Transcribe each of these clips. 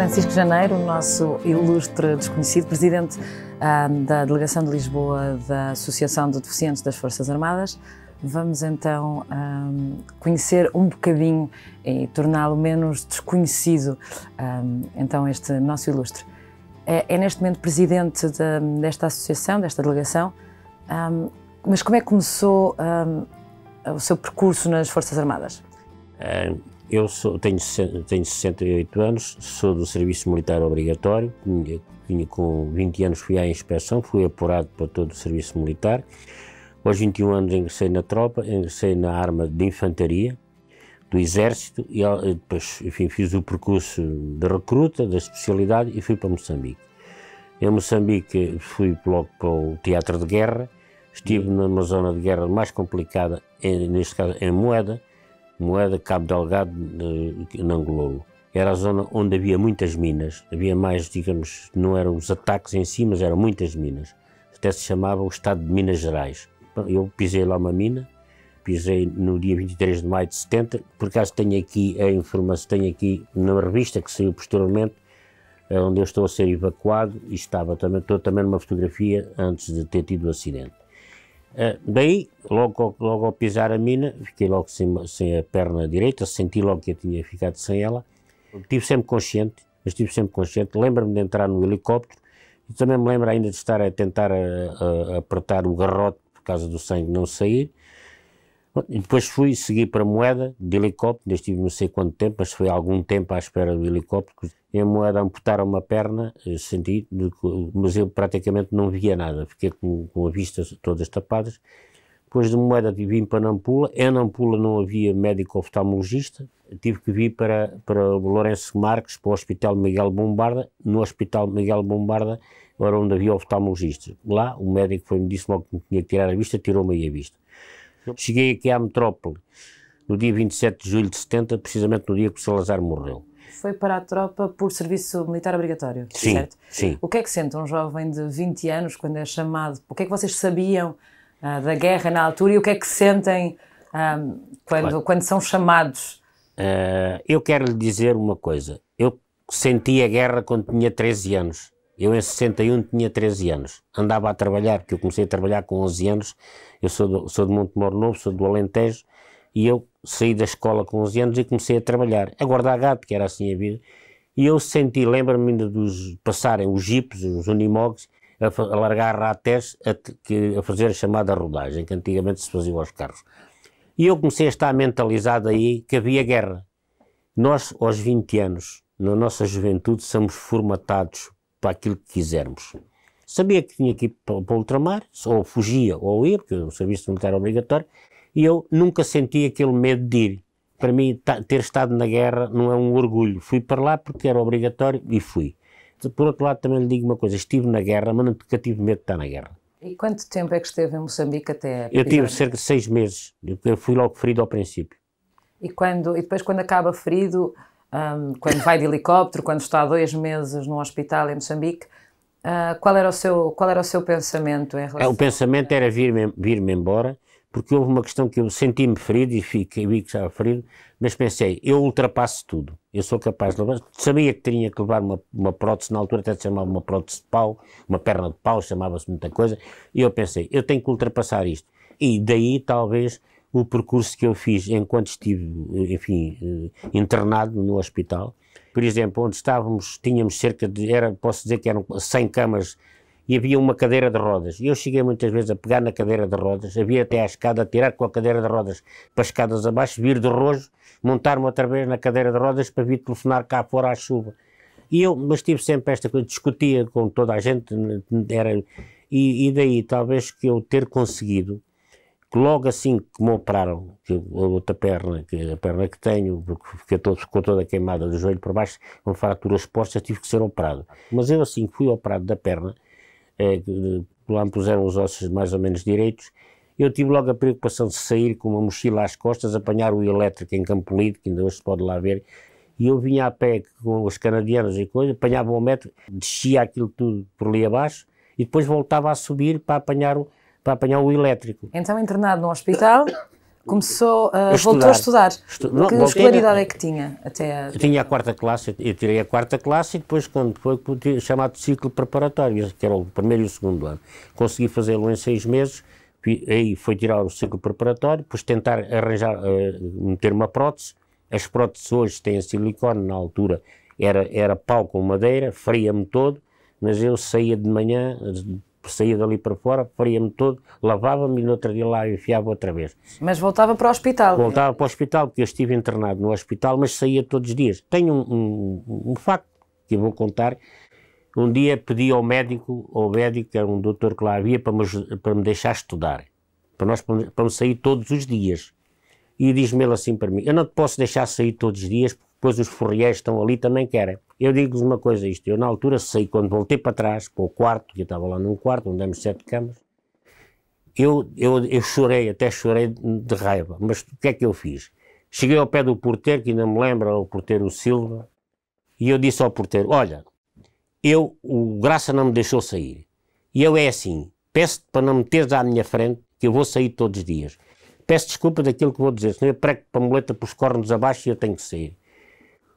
Francisco Janeiro, o nosso ilustre desconhecido, presidente da Delegação de Lisboa da Associação de Deficientes das Forças Armadas. Vamos então conhecer um bocadinho e torná-lo menos desconhecido, então este nosso ilustre. É neste momento presidente desta associação, desta delegação, mas como é que começou o seu percurso nas Forças Armadas? Eu tenho 68 anos, sou do Serviço Militar Obrigatório, com 20 anos fui à inspeção, fui apurado para todo o Serviço Militar. Aos 21 anos ingressei na tropa, ingressei na arma de infantaria do Exército e depois, enfim, fiz o percurso de recruta, da especialidade e fui para Moçambique. Em Moçambique fui logo para o teatro de guerra, estive numa zona de guerra mais complicada, neste caso em Moeda, Cabo Delgado, Nangololo. Era a zona onde havia muitas minas, havia mais, digamos, não eram os ataques em si, mas eram muitas minas. Até se chamava o Estado de Minas Gerais. Eu pisei lá uma mina, pisei no dia 23 de maio de 70, por acaso tenho aqui a informação, tenho aqui na revista que saiu posteriormente, onde eu estou a ser evacuado e estou também numa fotografia antes de ter tido o acidente. Daí, logo ao pisar a mina, fiquei logo sem a perna direita, senti logo que eu tinha ficado sem ela. Estive sempre consciente, lembro-me de entrar no helicóptero e também me lembro ainda de estar a tentar apertar o garrote por causa do sangue não sair. E depois segui para Moeda, de helicóptero, estive não sei quanto tempo, mas foi algum tempo à espera do helicóptero. Em Moeda amputaram uma perna, senti, mas eu praticamente não via nada, fiquei com a vista todas tapadas. Depois de Moeda vim para Nampula, em Nampula não havia médico oftalmologista, tive que vir para o Lourenço Marques, para o Hospital Miguel Bombarda. No Hospital Miguel Bombarda era onde havia oftalmologistas. Lá o médico me disse logo que me tinha que tirar a vista, tirou-me aí a vista. Cheguei aqui à metrópole no dia 27 de julho de 70, precisamente no dia que o Salazar morreu. Foi para a tropa por serviço militar obrigatório, sim, certo? Sim. O que é que sente um jovem de 20 anos quando é chamado? O que é que vocês sabiam da guerra na altura e o que é que sentem quando são chamados? Eu quero lhe dizer uma coisa. Eu senti a guerra quando tinha 13 anos. Eu em 61 tinha 13 anos. Andava a trabalhar, porque eu comecei a trabalhar com 11 anos. Eu sou de Montemor Novo, sou do Alentejo, e eu saí da escola com 11 anos e comecei a trabalhar, a guardar gado, que era assim a vida. E eu senti, lembro-me ainda de passarem os jipes, os unimogs, a largar ratés, a fazer a chamada rodagem, que antigamente se fazia aos carros. E eu comecei a estar mentalizado aí que havia guerra. Nós, aos 20 anos, na nossa juventude, somos formatados para aquilo que quisermos. Sabia que tinha que ir para o ultramar, ou fugia ou ia, porque o serviço militar era obrigatório, e eu nunca senti aquele medo de ir. Para mim, ter estado na guerra não é um orgulho. Fui para lá porque era obrigatório e fui. Por outro lado, também lhe digo uma coisa, estive na guerra, mas nunca tive medo de estar na guerra. E quanto tempo é que esteve em Moçambique até? Eu tive cerca de 6 meses, eu fui logo ferido ao princípio. E depois quando acaba ferido, quando vai de helicóptero, quando está 2 meses no hospital em Moçambique, qual era o seu pensamento em relação? O pensamento era vir-me embora, porque houve uma questão que eu senti-me ferido e vi que estava ferido, mas pensei, eu ultrapasso tudo, eu sou capaz de levar. Sabia que tinha que levar uma prótese, na altura até se chamava uma prótese de pau, uma perna de pau, chamava-se muita coisa, e eu pensei, eu tenho que ultrapassar isto. E daí talvez o percurso que eu fiz enquanto estive, enfim, internado no hospital. Por exemplo, onde estávamos, tínhamos cerca de, posso dizer que eram 100 camas e havia uma cadeira de rodas. E eu cheguei muitas vezes a pegar na cadeira de rodas, havia até à escada, tirar com a cadeira de rodas para as escadas abaixo, vir de rojo, montar-me outra vez na cadeira de rodas para vir telefonar cá fora à chuva. Mas tive sempre esta coisa, discutia com toda a gente, e daí talvez que eu ter conseguido, que logo assim que me operaram, a outra perna, a perna que tenho, ficou toda queimada do joelho para baixo, com fraturas expostas, tive que ser operado. Mas eu assim que fui operado da perna, lá me puseram os ossos mais ou menos direitos, eu tive logo a preocupação de sair com uma mochila às costas, apanhar o elétrico em Campolide, que ainda hoje se pode lá ver, e eu vinha a pé com os canadianos e coisa, apanhava o metro, descia aquilo tudo por ali abaixo, e depois voltava a subir para apanhar o elétrico. Então, internado no hospital, Começou, voltou a estudar. Que escolaridade é que tinha? Eu tinha a quarta classe, eu tirei a quarta classe e depois, quando foi chamado ciclo preparatório, que era o primeiro e o segundo ano, consegui fazê-lo em 6 meses, aí foi tirar o ciclo preparatório, depois tentar arranjar, meter uma prótese. As próteses hoje têm silicone, na altura era pau com madeira, faria-me todo, mas eu saía de manhã, saía dali para fora, faria-me todo, lavava-me e no outro dia lá enfiava outra vez. Mas voltava para o hospital? Voltava para o hospital, porque eu estive internado no hospital, mas saía todos os dias. Tenho um facto que eu vou contar. Um dia pedi ao médico, que era um doutor que lá havia, para me deixar estudar, para me sair todos os dias. E diz-me ele assim para mim: eu não te posso deixar sair todos os dias, porque depois os forriés estão ali também querem. Eu digo-vos uma coisa, eu na altura saí, quando voltei para trás, para o quarto, que eu estava lá num quarto, onde demos 7 camas, eu chorei, até chorei de raiva, mas o que é que eu fiz? Cheguei ao pé do porteiro, que ainda me lembra, o porteiro Silva, e eu disse ao porteiro: olha, o Graça não me deixou sair, e eu é assim, peço-te para não me teres à minha frente, que eu vou sair todos os dias. Peço desculpa daquilo que vou dizer, senão eu prego para a muleta para os cornos abaixo e eu tenho que sair.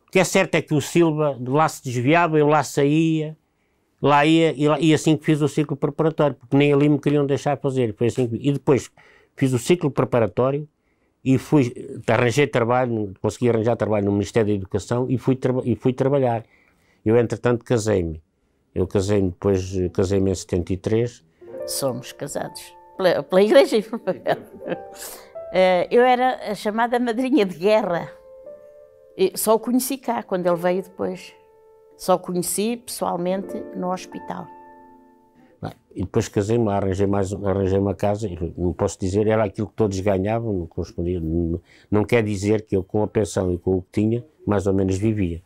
O que é certo é que o Silva lá se desviava, eu lá saía, lá ia, e assim que fiz o ciclo preparatório, porque nem ali me queriam deixar fazer. Foi assim e depois fiz o ciclo preparatório e arranjei trabalho, consegui arranjar trabalho no Ministério da Educação e fui trabalhar. Eu, entretanto, casei-me. Eu casei-me em 73. Somos casados pela Igreja. Eu era a chamada madrinha de guerra. Só o conheci cá, quando ele veio depois. Só o conheci pessoalmente no hospital. E depois casei-me, arranjei uma casa, não posso dizer, era aquilo que todos ganhavam, não correspondia. Não quer dizer que eu, com a pensão e com o que tinha, mais ou menos vivia.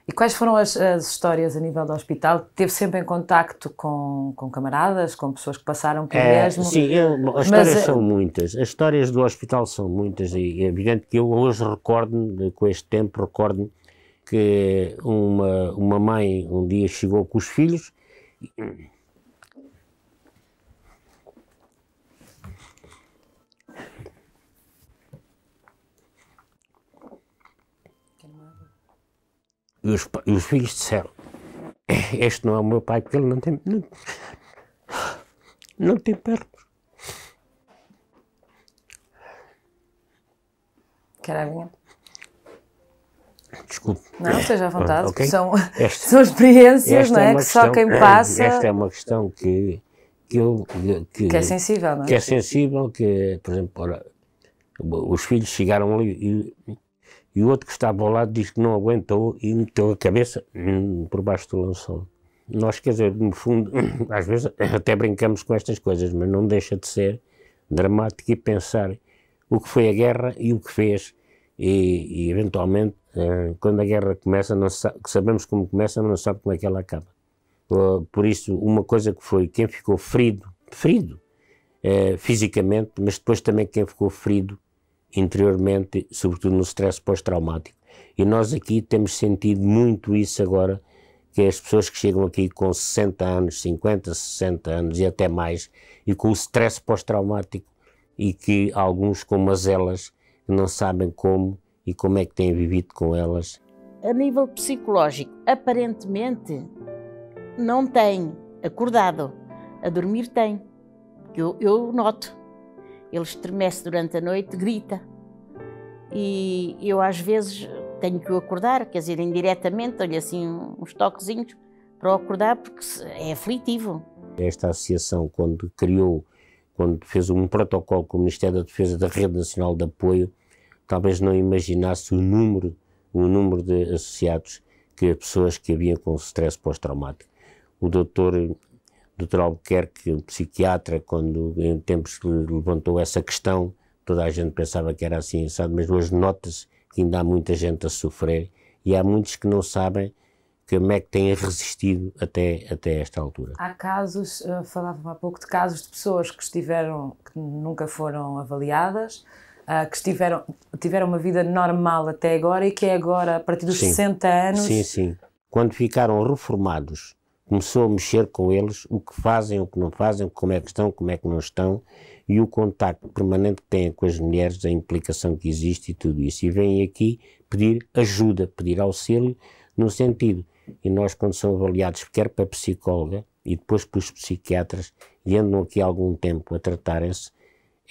E quais foram as histórias a nível do hospital? Teve sempre em contacto com camaradas, com pessoas que passaram por mesmo? Sim, as histórias são muitas. As histórias do hospital são muitas e é evidente que eu hoje recordo-me, com este tempo, recordo-me que uma mãe um dia chegou com os filhos e os filhos disseram: este não é o meu pai, porque ele não tem pernas. Quer a minha? Desculpe. Não, esteja à vontade, okay. São experiências, não é? Que só quem passa... Esta é uma questão que é sensível, não é? Que é sensível, por exemplo, ora, os filhos chegaram ali e o outro que estava ao lado disse que não aguentou e meteu a cabeça por baixo do lençol. Nós, quer dizer, no fundo, às vezes até brincamos com estas coisas, mas não deixa de ser dramático e pensar o que foi a guerra e o que fez. E eventualmente, quando a guerra começa, sabemos como começa, mas não sabe como é que ela acaba. Por isso, uma coisa que foi quem ficou ferido fisicamente, mas depois também quem ficou ferido interiormente, sobretudo no stress pós-traumático. E nós aqui temos sentido muito isso agora, que as pessoas que chegam aqui com 60 anos, 50, 60 anos e até mais, e com o stress pós-traumático, e que alguns com mazelas não sabem como e como é que têm vivido com elas. A nível psicológico, aparentemente não tem acordado, a dormir tem, que eu noto. Ele estremece durante a noite, grita. E eu às vezes tenho que o acordar, quer dizer, indiretamente, dou-lhe assim uns toquezinhos para o acordar, porque é aflitivo. Esta associação, quando fez um protocolo com o Ministério da Defesa da Rede Nacional de Apoio, talvez não imaginasse o número de associados, pessoas que haviam com stress pós-traumático. O doutor Albuquerque, o psiquiatra, quando em tempos levantou essa questão, toda a gente pensava que era assim, sabe? Mas hoje nota-se que ainda há muita gente a sofrer e há muitos que não sabem como é que têm resistido até esta altura. Há casos, falava há pouco de casos de pessoas que nunca foram avaliadas, que tiveram uma vida normal até agora e que é agora, a partir dos 60 anos... Sim. Quando ficaram reformados, começou a mexer com eles, o que fazem, o que não fazem, como é que estão, como é que não estão, e o contacto permanente que têm com as mulheres, a implicação que existe e tudo isso. E vêm aqui pedir ajuda, pedir auxílio, no sentido, e nós quando são avaliados, quer para a psicóloga e depois pelos psiquiatras, e andam aqui há algum tempo a tratarem-se,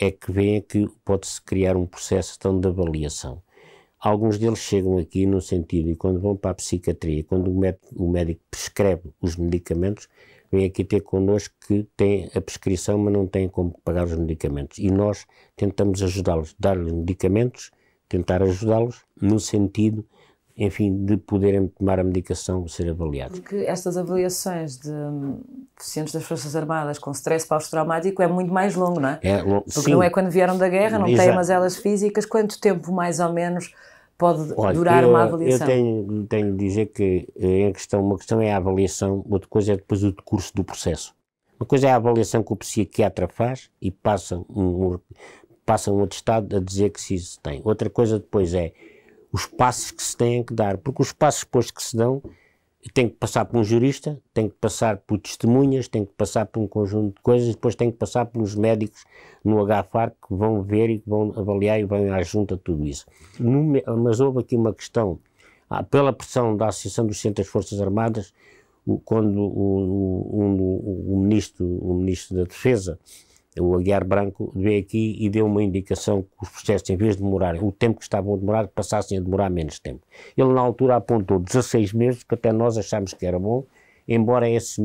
é que veem que pode-se criar um processo então, de avaliação. Alguns deles chegam aqui no sentido, e quando vão para a psiquiatria, quando o médico prescreve os medicamentos, vêm aqui ter connosco que têm a prescrição, mas não têm como pagar os medicamentos. E nós tentamos ajudá-los, dar-lhes medicamentos, tentar ajudá-los no sentido, enfim, de poderem tomar a medicação, ser avaliados. Porque estas avaliações de deficientes das Forças Armadas com stress pós-traumático é muito mais longo, não é? Porque sim. Não é quando vieram da guerra, não têm mazelas físicas. Quanto tempo, mais ou menos, pode durar uma avaliação? Eu tenho de dizer que uma questão é a avaliação, outra coisa é depois o decurso do processo. Uma coisa é a avaliação que o psiquiatra faz e passa um atestado a dizer que se isso tem. Outra coisa depois é os passos que se têm que dar, porque os passos depois que se dão tem que passar por um jurista, tem que passar por testemunhas, tem que passar por um conjunto de coisas e depois tem que passar pelos médicos no HFAR que vão ver e que vão avaliar e vão à junta tudo isso. Mas houve aqui uma questão, pela pressão da Associação dos Centros das Forças Armadas, quando o ministro da Defesa, o Aguiar Branco, veio aqui e deu uma indicação que os processos, em vez de demorarem o tempo que estavam a demorar, passassem a demorar menos tempo. Ele, na altura, apontou 16 meses, que até nós achámos que era bom, embora esse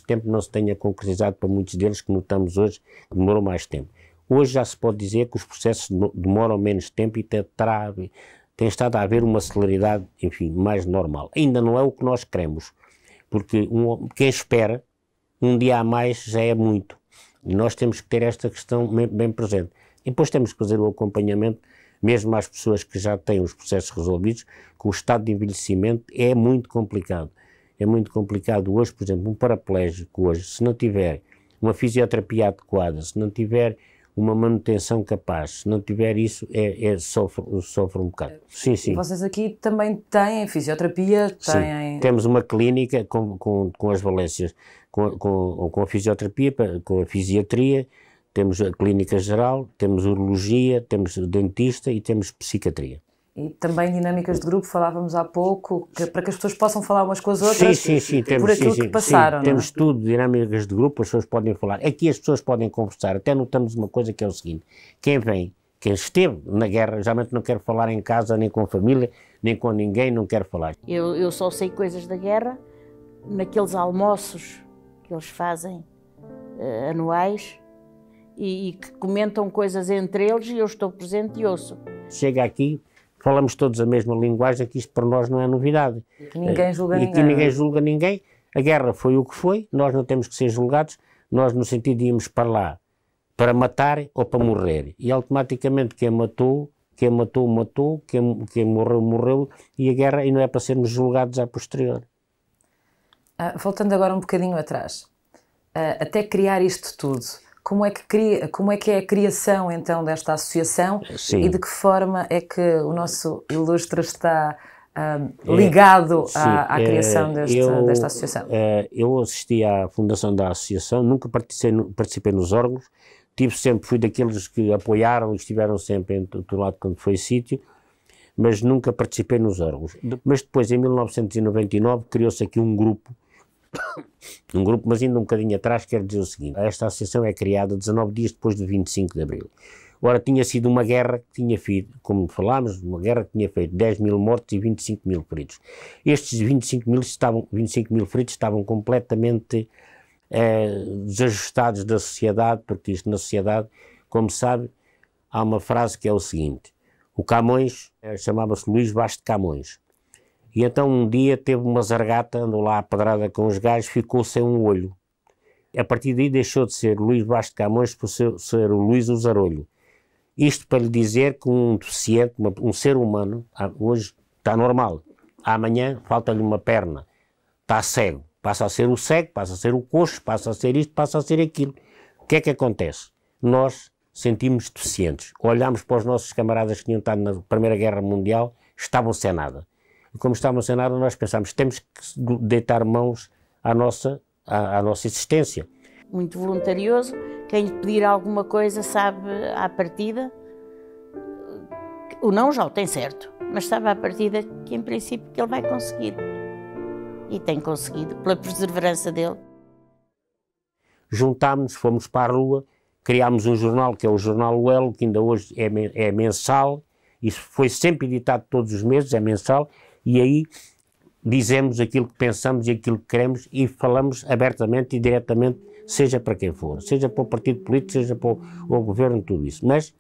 tempo não se tenha concretizado para muitos deles, que notamos hoje que demorou mais tempo. Hoje já se pode dizer que os processos demoram menos tempo e tem estado a haver uma celeridade, enfim, mais normal. Ainda não é o que nós queremos, porque quem espera, um dia a mais já é muito. E nós temos que ter esta questão bem presente. E depois temos que fazer o acompanhamento, mesmo às pessoas que já têm os processos resolvidos, que o estado de envelhecimento é muito complicado. É muito complicado hoje, por exemplo, um paraplégico hoje, se não tiver uma fisioterapia adequada, se não tiver uma manutenção capaz, se não tiver isso, sofre um bocado. Sim, sim. Vocês aqui também têm fisioterapia? Sim, temos uma clínica com as valências, com a fisioterapia, com a fisiatria, temos a clínica geral, temos urologia, temos dentista e temos psiquiatria. E também dinâmicas de grupo, falávamos há pouco, para que as pessoas possam falar umas com as outras, por aquilo que passaram. Sim, temos tudo, dinâmicas de grupo, as pessoas podem falar. Aqui as pessoas podem conversar, até notamos uma coisa que é o seguinte, quem esteve na guerra, geralmente não quer falar em casa, nem com a família, nem com ninguém, não quer falar. Eu só sei coisas da guerra, naqueles almoços que eles fazem anuais, e que comentam coisas entre eles e eu estou presente e ouço. Chega aqui, falamos todos a mesma linguagem, que isto para nós não é novidade. Que ninguém julga ninguém. E que ninguém julga ninguém. A guerra foi o que foi, nós não temos que ser julgados, nós no sentido de irmos para lá para matar ou para morrer. E automaticamente quem matou, matou, quem morreu, morreu, e a guerra, e não é para sermos julgados a posterior. Voltando agora um bocadinho atrás, até criar isto tudo, como é que é a criação então desta associação? Sim. E de que forma é que o nosso ilustre está ligado à criação desta associação? Eu assisti à fundação da associação, nunca participei nos órgãos, fui daqueles que apoiaram e estiveram sempre do lado quando foi sítio, mas nunca participei nos órgãos. Mas depois, em 1999, criou-se aqui um grupo, mas ainda um bocadinho atrás, quero dizer o seguinte: esta associação é criada 19 dias depois do 25 de Abril. Ora, tinha sido uma guerra que tinha feito, como falámos, uma guerra que tinha feito 10 mil mortos e 25 mil feridos. Estes 25 mil feridos estavam completamente desajustados da sociedade, porque isto na sociedade, como sabe, há uma frase que é o seguinte: o Camões chamava-se Luís Vaz de Camões. E então um dia teve uma zargata, andou lá à pedrada com os gajos, ficou sem um olho. A partir daí deixou de ser Luís Vaz de Camões para ser o Luís o Zarolho. Isto para lhe dizer que um deficiente, um ser humano, hoje está normal, amanhã falta-lhe uma perna, está cego, passa a ser o cego, passa a ser o coxo, passa a ser isto, passa a ser aquilo. O que é que acontece? Nós sentimos deficientes, olhamos para os nossos camaradas que tinham estado na Primeira Guerra Mundial, estavam sem nada. E como estavam sem nada, nós pensámos, temos que deitar mãos à nossa existência. Muito voluntarioso, quem lhe pedir alguma coisa sabe à partida, o não já o tem certo, mas sabe à partida que em princípio que ele vai conseguir. E tem conseguido, pela perseverança dele. Juntámos-nos, fomos para a rua, criámos um jornal que é o Jornal O Elo, que ainda hoje é mensal, isso foi sempre editado todos os meses, é mensal, e aí dizemos aquilo que pensamos e aquilo que queremos e falamos abertamente e diretamente, seja para quem for, seja para o partido político, seja para o governo, tudo isso. Mas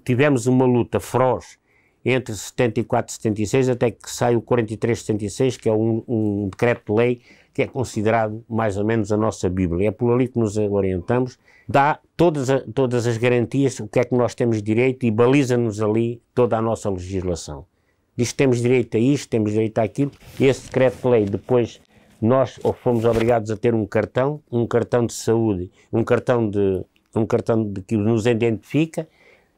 tivemos uma luta feroz entre 74 e 76, até que sai o 43-76, que é um decreto-lei que é considerado mais ou menos a nossa Bíblia. É por ali que nos orientamos, dá todas as garantias, o que é que nós temos direito e baliza-nos ali toda a nossa legislação. Diz que temos direito a isto, temos direito àquilo. Esse decreto-lei, depois nós fomos obrigados a ter um cartão de saúde, um cartão que nos identifica.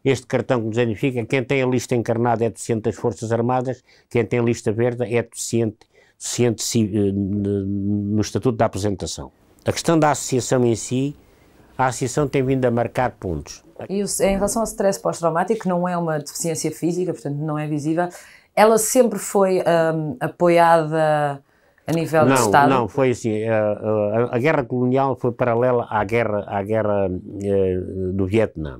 Este cartão que nos identifica, quem tem a lista encarnada é deficiente das Forças Armadas, quem tem a lista verde é deficiente no Estatuto da Apresentação. A questão da associação em si, a associação tem vindo a marcar pontos. E em relação ao stress pós-traumático, que não é uma deficiência física, portanto não é visível, ela sempre foi apoiada a nível do Estado? Não, foi assim, a guerra colonial foi paralela à guerra do Vietnã.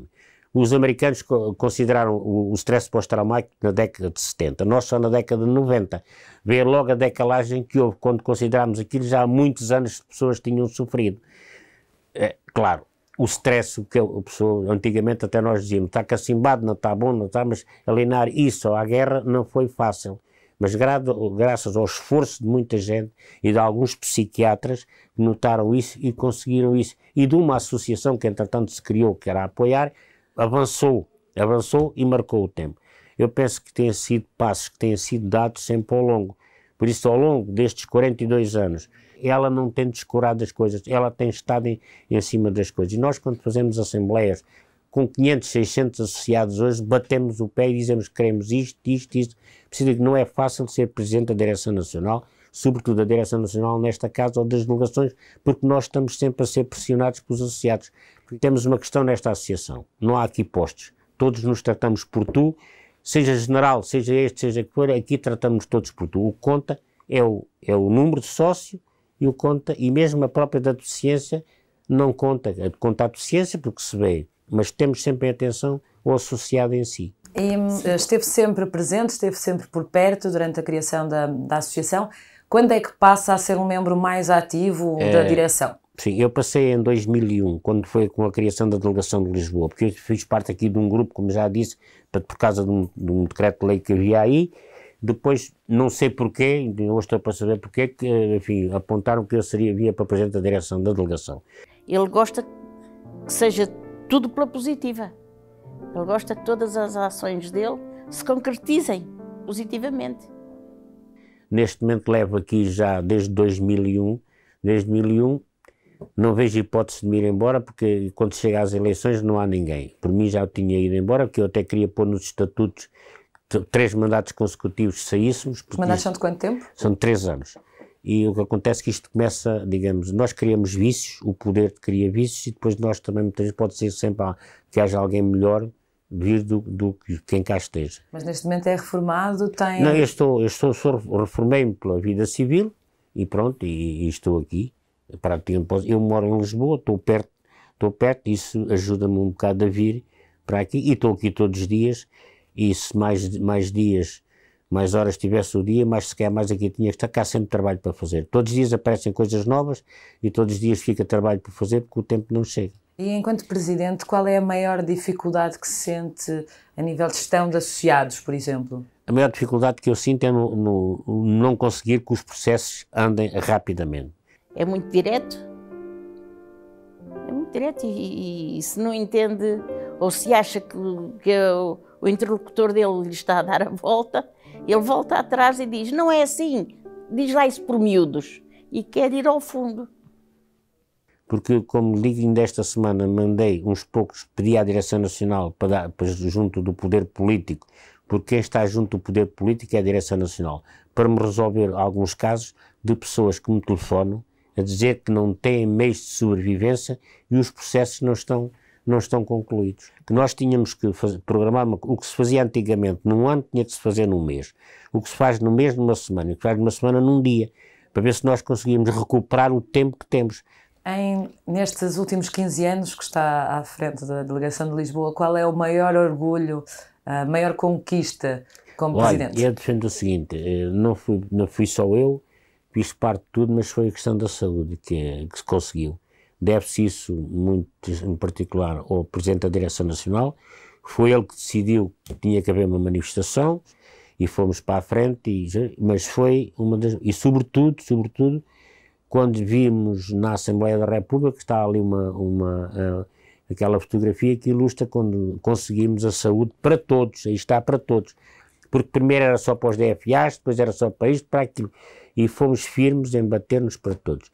Os americanos consideraram o stress pós-traumático na década de 70, nós só na década de 90. Vê logo a decalagem que houve quando considerámos aquilo, já há muitos anos as pessoas tinham sofrido. Claro, o stress, que a pessoa, antigamente até nós dizíamos, está cacimbado, não está bom, não está, mas alinar isso à guerra não foi fácil. Mas graças ao esforço de muita gente e de alguns psiquiatras que notaram isso e conseguiram isso, e de uma associação que entretanto se criou, que era a apoiar, avançou e marcou o tempo. Eu penso que têm sido passos que têm sido dados sempre ao longo. Por isso, ao longo destes 42 anos, ela não tem descurado as coisas, ela tem estado em cima das coisas. E nós, quando fazemos assembleias com 500, 600 associados hoje, batemos o pé e dizemos que queremos isto. Precisa que não é fácil ser Presidente da Direção Nacional, sobretudo da Direção Nacional nesta casa ou das delegações, porque nós estamos sempre a ser pressionados pelos associados. Temos uma questão nesta associação, não há aqui postos, todos nos tratamos por tu, seja general, seja este, seja que for, aqui tratamos todos por tu. O que conta é o número de sócio e o conta, e mesmo a própria da deficiência não conta, conta a deficiência porque se vê, mas temos sempre em atenção o associado em si. E esteve sempre presente, esteve sempre por perto durante a criação da associação. Quando é que passa a ser um membro mais ativo da direção? Sim, eu passei em 2001, quando foi com a criação da Delegação de Lisboa, porque eu fiz parte aqui de um grupo, como já disse, por causa de um decreto-lei que havia aí. Depois, não sei porquê, hoje estou para saber porquê, que, enfim, apontaram que eu via para Presidente da Direção da Delegação. Ele gosta que seja tudo pela positiva. Ele gosta que todas as ações dele se concretizem positivamente. Neste momento levo aqui já desde 2001, não vejo hipótese de me ir embora, porque quando chega às eleições não há ninguém. Por mim já tinha ido embora, porque eu até queria pôr nos estatutos 3 mandatos consecutivos se saíssemos. Os mandatos são de quanto tempo? São de 3 anos. E o que acontece é que isto começa, digamos, nós criamos vícios, o poder cria vícios, e depois nós também, muitas vezes, pode ser sempre que haja alguém melhor vir do que quem cá esteja. Mas neste momento é reformado, tem... Não, reformei-me pela vida civil e pronto, e estou aqui. Eu moro em Lisboa, estou perto, isso ajuda-me um bocado a vir para aqui, e estou aqui todos os dias, e se mais dias, mais horas tivesse o dia, se calhar mais aqui tinha que estar, cá sempre trabalho para fazer. Todos os dias aparecem coisas novas e todos os dias fica trabalho para fazer porque o tempo não chega. E enquanto Presidente, qual é a maior dificuldade que se sente a nível de gestão de associados, por exemplo? A maior dificuldade que eu sinto é não conseguir que os processos andem rapidamente. É muito direto. É muito direto e se não entende ou se acha que o interlocutor dele lhe está a dar a volta, ele volta atrás e diz, não é assim, diz lá isso por miúdos, e quer ir ao fundo. Porque, como digo, ainda esta semana mandei uns poucos, pedi à Direção Nacional para junto do poder político, porque quem está junto do poder político é a Direção Nacional, para me resolver alguns casos de pessoas que me telefonam a a dizer que não têm meios de sobrevivência e os processos não estão concluídos. Que nós tínhamos que programar o que se fazia antigamente num ano tinha que se fazer num mês. O que se faz no mês numa semana, o que se faz numa semana num dia, para ver se nós conseguimos recuperar o tempo que temos. Nestes últimos 15 anos que está à frente da Delegação de Lisboa, qual é o maior orgulho, a maior conquista como Presidente? Eu defendo o seguinte, não fui só eu, fiz parte de tudo, mas foi a questão da saúde que se conseguiu. Deve-se isso, muito em particular, ao Presidente da Direção Nacional. Foi ele que decidiu que tinha que haver uma manifestação e fomos para a frente, mas foi uma das... E sobretudo, quando vimos na Assembleia da República, que está ali aquela fotografia que ilustra quando conseguimos a saúde para todos, aí está para todos. Porque primeiro era só para os DFAs, depois era só para isto, para aquilo. E fomos firmes em bater-nos para todos.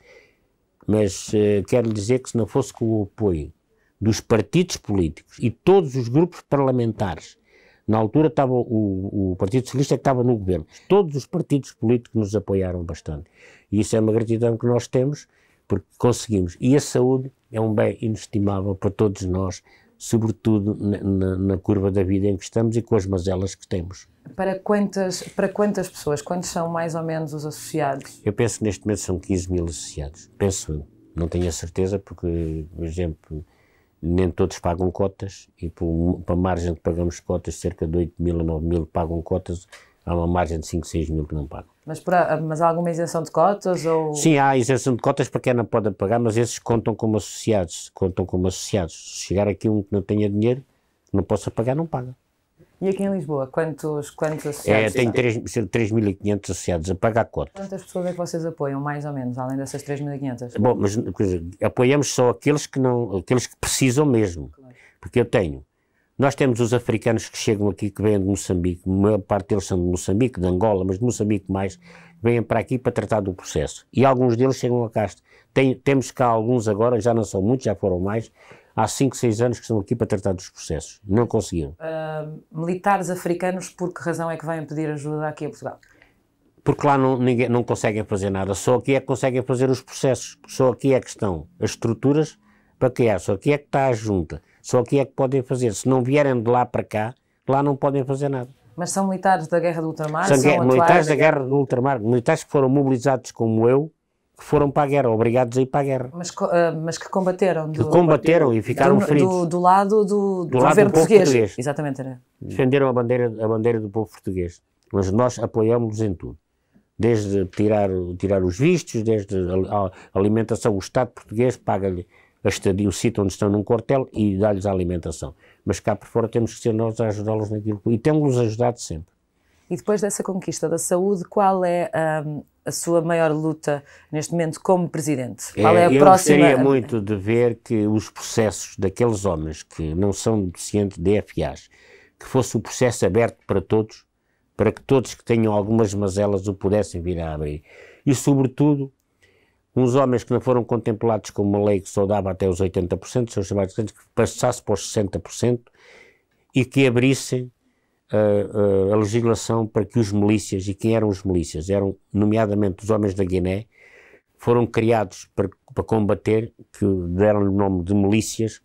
Mas quero dizer que se não fosse com o apoio dos partidos políticos e todos os grupos parlamentares, na altura estava o Partido Socialista que estava no governo, todos os partidos políticos nos apoiaram bastante. E isso é uma gratidão que nós temos, porque conseguimos. E a saúde é um bem inestimável para todos nós, sobretudo na curva da vida em que estamos e com as mazelas que temos. Para quantas pessoas? Quantos são mais ou menos os associados? Eu penso que neste momento são 15 mil associados. Penso, não tenho a certeza, porque, por exemplo, nem todos pagam cotas e para a margem que pagamos cotas, cerca de 8 mil a 9 mil pagam cotas, há uma margem de 5, 6 mil que não pagam. Mas há alguma isenção de cotas? Ou... Sim, há isenção de cotas para quem não pode pagar, mas esses contam como associados. Se chegar aqui um que não tenha dinheiro, não possa pagar, não paga. E aqui em Lisboa, quantos associados? Tem 3.500 associados a pagar cotas. Quantas pessoas é que vocês apoiam, mais ou menos, além dessas 3.500? Bom, mas apoiamos só aqueles que precisam mesmo. Claro. Porque nós temos os africanos que chegam aqui, que vêm de Moçambique, a maior parte deles são de Moçambique, de Angola, mas de Moçambique mais, vêm para aqui para tratar do processo. E alguns deles chegam a cá. Temos cá alguns agora, já não são muitos, já foram mais, há 5, 6 anos que estão aqui para tratar dos processos. Não conseguiram. Militares africanos, por que razão é que vêm pedir ajuda aqui em Portugal? Porque lá não conseguem fazer nada. Só aqui é que conseguem fazer os processos. Só aqui é que estão as estruturas para criar. Só aqui é que está a junta. Só aqui é que podem fazer. Se não vierem de lá para cá, lá não podem fazer nada. Mas são militares da Guerra do Ultramar? São militares da Guerra do Ultramar. Militares que foram mobilizados como eu, que foram para a guerra, obrigados a ir para a guerra. Mas que combateram. Combateram e ficaram feridos. Do lado do governo português. Exatamente. Defenderam a bandeira do povo português. Mas nós apoiamos-los em tudo. Desde tirar os vistos, desde a alimentação. O Estado português paga-lhe a estadia, o sítio onde estão num quartel e dá-lhes a alimentação. Mas cá por fora temos que ser nós a ajudá-los naquilo. E temos-los ajudado sempre. E depois dessa conquista da saúde, qual é a sua maior luta neste momento como Presidente? Qual é a próxima? Eu gostaria muito de ver que os processos daqueles homens que não são deficientes de DFAs, que fosse o processo aberto para todos, para que todos que tenham algumas mazelas o pudessem vir a abrir. E, sobretudo, uns homens que não foram contemplados com uma lei que só dava até os 80%, são chamados que passasse para os 60% e que abrissem a legislação para que os milícias, e quem eram os milícias? Eram, nomeadamente, os homens da Guiné, foram criados para combater, que deram-lhe o nome de milícias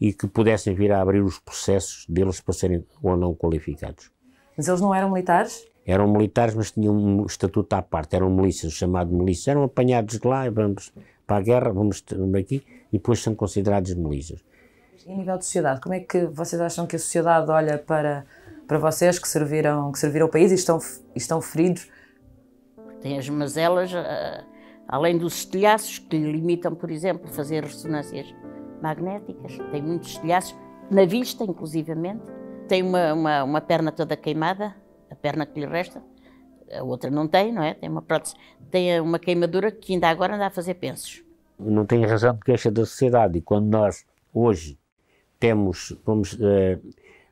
e que pudessem vir a abrir os processos deles para serem ou não qualificados. Mas eles não eram militares? Eram militares, mas tinham um estatuto à parte, eram milícias, chamado milícias. Eram apanhados de lá, vamos para a guerra, vamos aqui, e depois são considerados milícias. E a nível de sociedade, como é que vocês acham que a sociedade olha para vocês que serviram o país e estão feridos? Tem as mazelas, além dos estilhaços que lhe limitam, por exemplo, fazer ressonâncias magnéticas. Tem muitos estilhaços, na vista, inclusivamente. Tem uma perna toda queimada, a perna que lhe resta. A outra não tem, não é? Tem uma prótese, tem uma queimadura que ainda agora anda a fazer pensos. Não tem razão de queixa da sociedade. E quando nós, hoje,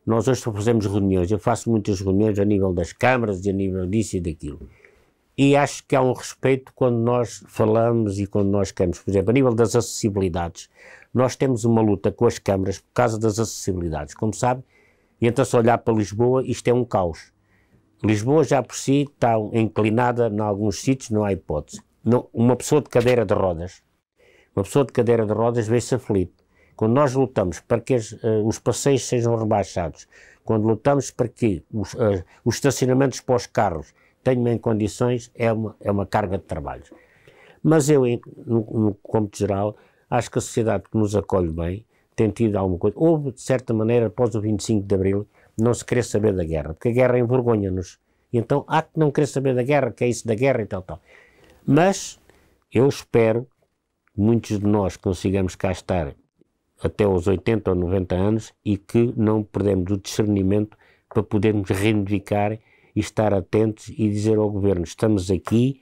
nós hoje fazemos reuniões, eu faço muitas reuniões a nível das câmaras e a nível disso e daquilo. E acho que há um respeito quando nós falamos e quando nós queremos. Por exemplo, a nível das acessibilidades, nós temos uma luta com as câmaras por causa das acessibilidades, como sabe, e então se olhar para Lisboa, isto é um caos. Lisboa já por si está inclinada em alguns sítios, não há hipótese. uma pessoa de cadeira de rodas, vê-se aflito. Quando nós lutamos para que os passeios sejam rebaixados, quando lutamos para que os estacionamentos para os carros tenham em condições, é uma carga de trabalho. Mas eu, no cômputo geral, acho que a sociedade que nos acolhe bem tem tido alguma coisa. Houve, de certa maneira, após o 25 de Abril, não se querer saber da guerra, porque a guerra envergonha-nos. Então há que não querer saber da guerra, que é isso da guerra e tal. Mas eu espero que muitos de nós consigamos cá estar até aos 80 ou 90 anos e que não perdemos o discernimento para podermos reivindicar e estar atentos e dizer ao Governo: estamos aqui,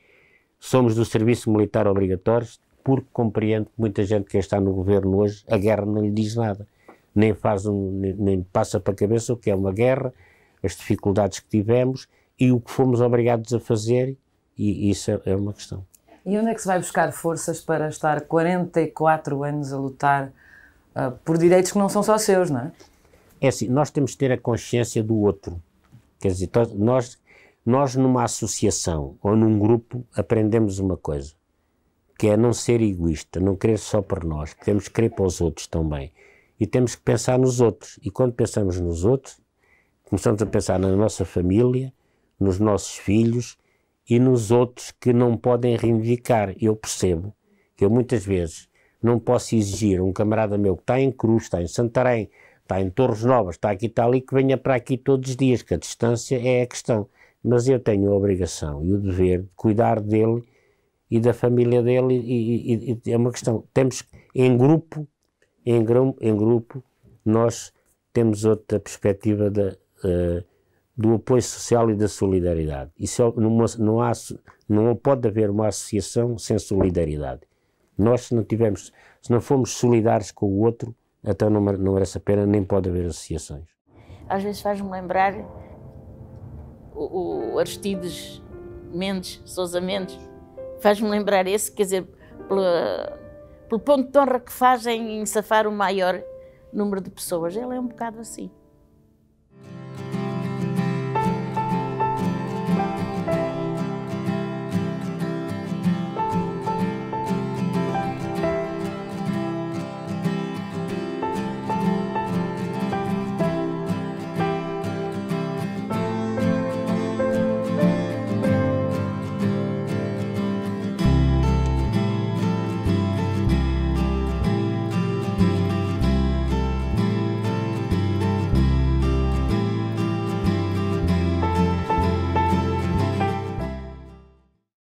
somos do serviço militar obrigatório, porque compreendo que muita gente que está no Governo hoje, a guerra não lhe diz nada, nem passa para a cabeça o que é uma guerra, as dificuldades que tivemos e o que fomos obrigados a fazer, e isso é uma questão. E onde é que se vai buscar forças para estar 44 anos a lutar por direitos que não são só seus, não é? É assim, nós temos que ter a consciência do outro. Quer dizer, nós numa associação ou num grupo aprendemos uma coisa, que é não ser egoísta, não querer só para nós, temos que querer para os outros também. E temos que pensar nos outros. E quando pensamos nos outros, começamos a pensar na nossa família, nos nossos filhos e nos outros que não podem reivindicar. Eu percebo que eu muitas vezes não posso exigir um camarada meu que está em Cruz, está em Santarém, está em Torres Novas, está aqui, está ali, que venha para aqui todos os dias, que a distância é a questão. Mas eu tenho a obrigação e o dever de cuidar dele e da família dele e é uma questão. Temos, em grupo, nós temos outra perspectiva do apoio social e da solidariedade. Isso não pode haver uma associação sem solidariedade. Nós, se não formos solidários com o outro, então não merece a pena, nem pode haver associações. Às vezes faz-me lembrar o Aristides Sousa Mendes, faz-me lembrar esse, quer dizer, pelo ponto de honra que fazem em safar o maior número de pessoas. Ele é um bocado assim.